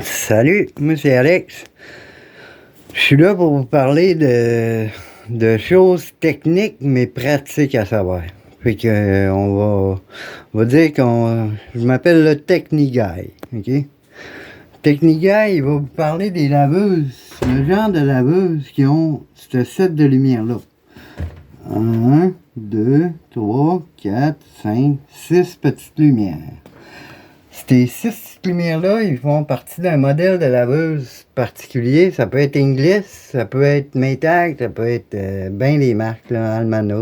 Salut, moi c'est Alex. Je suis là pour vous parler de choses techniques mais pratiques à savoir. Fait que on va dire je m'appelle le Techni-Guy, ok? Techni-Guy, il va vous parler des laveuses, le genre de laveuses qui ont ce set de lumière-là. 1, 2, 3, 4, 5, 6 petites lumières. Ces 6 lumières-là, ils font partie d'un modèle de laveuse particulier. Ça peut être Inglis, ça peut être Maytag, ça peut être bien les marques, là, Almano.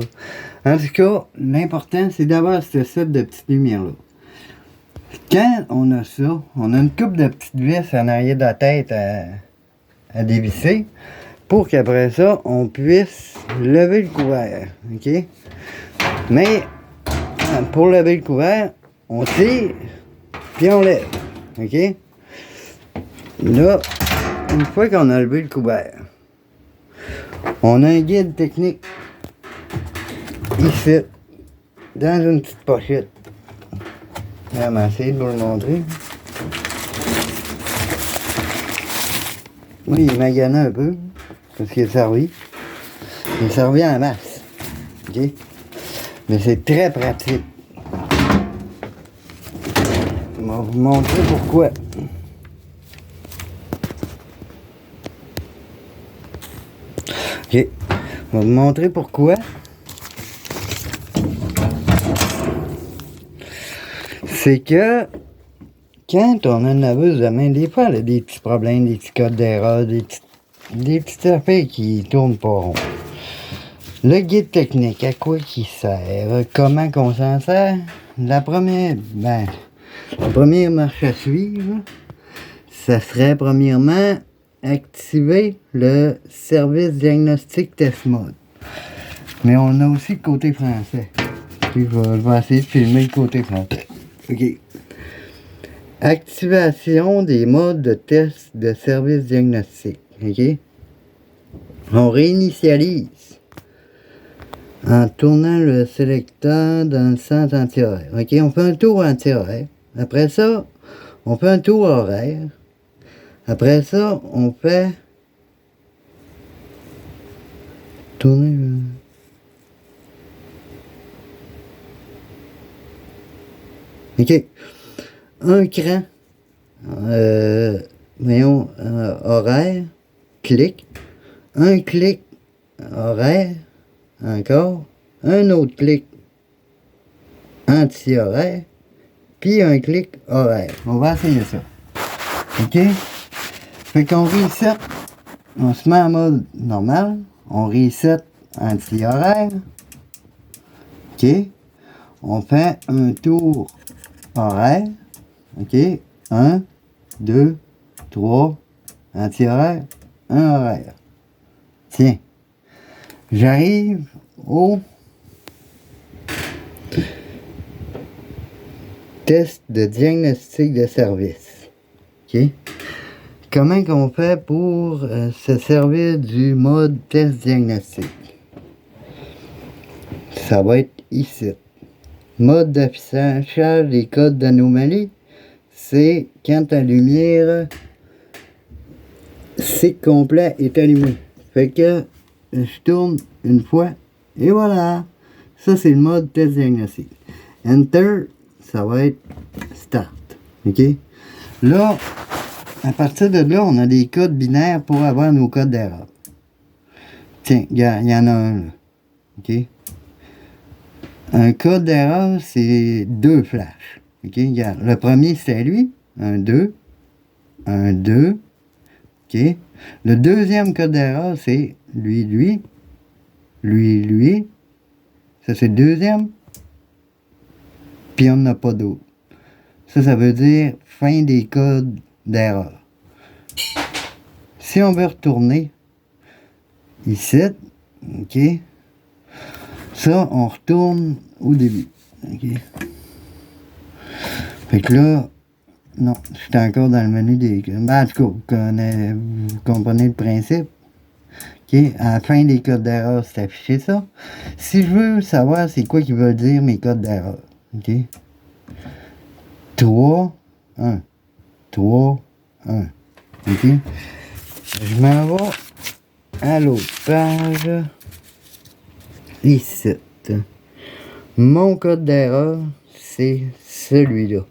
En tout cas, l'important, c'est d'avoir ce set de petites lumières-là. Quand on a ça, on a une coupe de petites vis en arrière de la tête à dévisser pour qu'après ça, on puisse lever le couvert. OK? Mais, pour lever le couvert, on tire puis on lève, ok? Là, une fois qu'on a levé le couvert, on a un guide technique ici, dans une petite pochette. On va essayer de vous le montrer. Oui, il m'a gagné un peu, parce qu'il est servi. Il est servi en masse, ok? Mais c'est très pratique. On va vous montrer pourquoi. Ok, on va vous montrer pourquoi. C'est que quand on a une laveuse de main, des fois, elle a des petits problèmes, des petits codes d'erreur, des petites affaires qui tournent pas rond. Le guide technique, à quoi il sert? Comment qu'on s'en sert? La première marche à suivre, ça serait premièrement activer le service diagnostic test mode. Mais on a aussi le côté français. Puis je vais essayer de filmer le côté français. OK. Activation des modes de test de service diagnostic. OK? On réinitialise en tournant le sélecteur dans le sens anti-horaire. OK? On fait un tour anti-horaire. Après ça, on fait un tour horaire. Après ça, on fait tourner. OK. Un cran. Horaire. Clic. Un clic. Horaire. Encore. Un autre clic. Anti-horaire. Puis un clic horaire. On va essayer ça. OK? Fait qu'on reset. On se met en mode normal. On reset anti-horaire. OK? On fait un tour horaire. OK? 1, 2, 3, anti-horaire, 1 horaire. Tiens. J'arrive au test de diagnostic de service. OK? Comment qu'on fait pour se servir du mode test diagnostic? Ça va être ici. Mode d'affichage des codes d'anomalie, c'est quand ta lumière cycle complet est allumé. Fait que je tourne une fois et voilà. Ça c'est le mode test diagnostic. Enter, ça va être start. OK? Là, à partir de là, on a des codes binaires pour avoir nos codes d'erreur. Tiens, il y en a un là. OK? Un code d'erreur, c'est 2 flashs. OK? Regarde. Le premier, c'est lui. 1, 2. 1, 2. OK? Le deuxième code d'erreur, c'est lui, lui. Lui, lui. Ça, c'est le deuxième. Puis on n'a pas d'autre. Ça veut dire fin des codes d'erreur. Si on veut retourner ici, OK? Ça, on retourne au début. OK? Fait que là, non, j'étais encore dans le menu des... Ben, en tout cas, vous comprenez le principe. OK? À la fin des codes d'erreur, c'est affiché ça. Si je veux savoir c'est quoi qui veut dire mes codes d'erreur. OK? 3, 1. 3, 1. OK? Je m'en vais à l'autre page. Ici. Mon code d'erreur, c'est celui-là.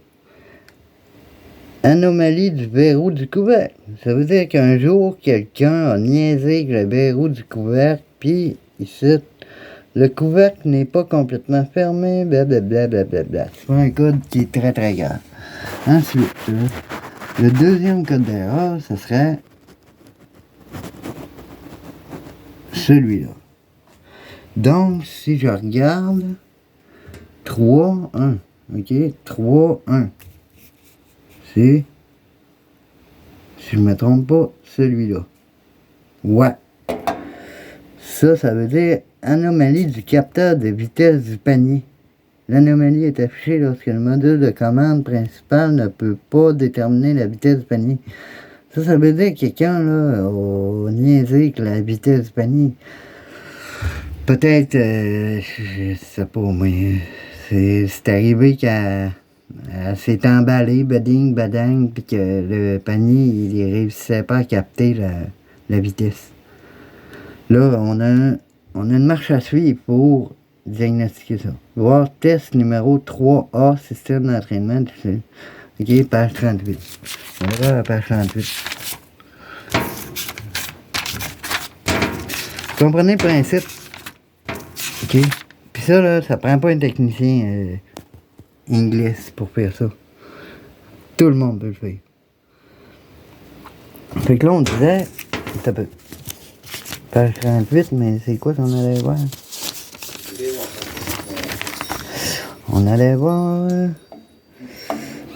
Anomalie du verrou du couvercle. Ça veut dire qu'un jour, quelqu'un a niaisé avec le verrou du couvercle, puis ici, le couvercle n'est pas complètement fermé, blablabla, blablabla. C'est un code qui est très très grave. Ensuite, le deuxième code d'erreur, ce serait celui-là. Donc, si je regarde 3, 1, ok, 3, 1, c'est, si je ne me trompe pas, celui-là. Ouais. Ça veut dire anomalie du capteur de vitesse du panier. L'anomalie est affichée lorsque le module de commande principal ne peut pas déterminer la vitesse du panier. Ça veut dire que quelqu'un là a niaisé avec la vitesse du panier. Peut-être, je sais pas, mais c'est arrivé qu'elle s'est emballée, bading, badang, puis que le panier, il réussissait pas à capter la vitesse. Là, on a une marche à suivre pour diagnostiquer ça. Voir test numéro 3A, système d'entraînement. OK, page 38. On va à la page 38. Vous comprenez le principe? OK? Puis ça, là, ça prend pas un technicien anglais pour faire ça. Tout le monde peut le faire. Fait que là, on disait... Un peu. Page 38, mais c'est quoi qu'on allait voir? On allait voir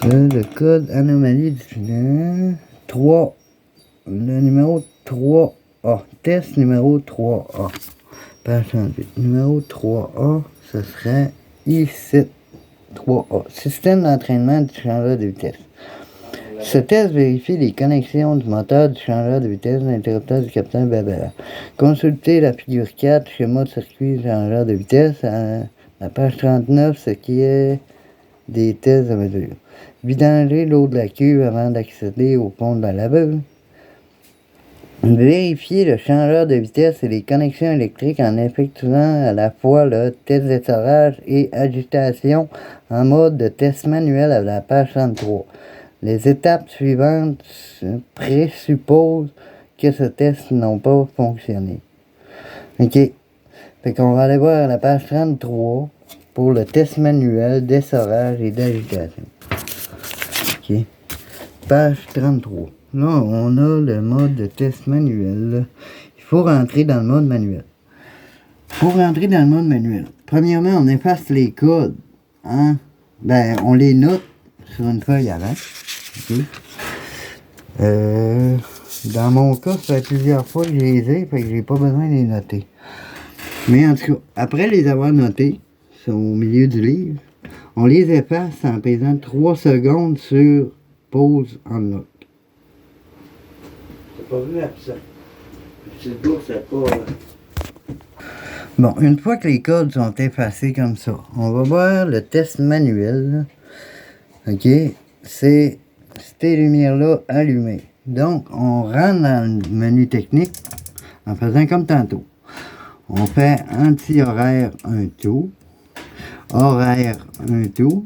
le code anomalie du 3, le numéro 3A, test numéro 3A, page 38. Numéro 3A, ce serait ici, 3A, système d'entraînement du changeur de vitesse. Ce test vérifie les connexions du moteur, du changeur de vitesse, de l'interrupteur du capteur, blablabla. Consultez la figure 4, schéma de circuit changeur de vitesse, à la page 39, ce qui est des tests de mesure. Vidanger l'eau de la cuve avant d'accéder au pont de la laveuse. Vérifiez le changeur de vitesse et les connexions électriques en effectuant à la fois le test d'essorage et agitation en mode de test manuel à la page 33. Les étapes suivantes présupposent que ce test n'ont pas fonctionné. OK. Fait qu'on va aller voir à la page 33 pour le test manuel d'essorage et d'agitation. OK. Page 33. Là, on a le mode de test manuel. Il faut rentrer dans le mode manuel. Pour rentrer dans le mode manuel, premièrement, on efface les codes. Hein? Ben, on les note sur une feuille avant. Okay. Dans mon cas, ça fait plusieurs fois que je les ai, fait que j'ai pas besoin de les noter. Mais en tout cas, après les avoir notés, sont au milieu du livre, on les efface en pesant 3 secondes sur pause en note. C'est pas vrai, ça. C'est beau, c'est pas... Bon, une fois que les codes sont effacés comme ça, on va voir le test manuel. OK? C'est ces lumières-là allumées. Donc, on rentre dans le menu technique en faisant comme tantôt. On fait anti-horaire un tour, horaire un tour,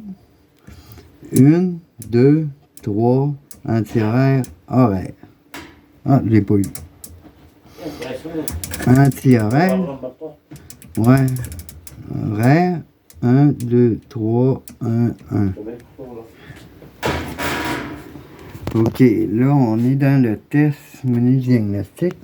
1, 2, 3, anti-horaire, horaire. Ah, je l'ai pas eu. Anti-horaire. Ouais. Horaire, 1, 2, 3, 1, 1. OK, là, on est dans le test menu diagnostic.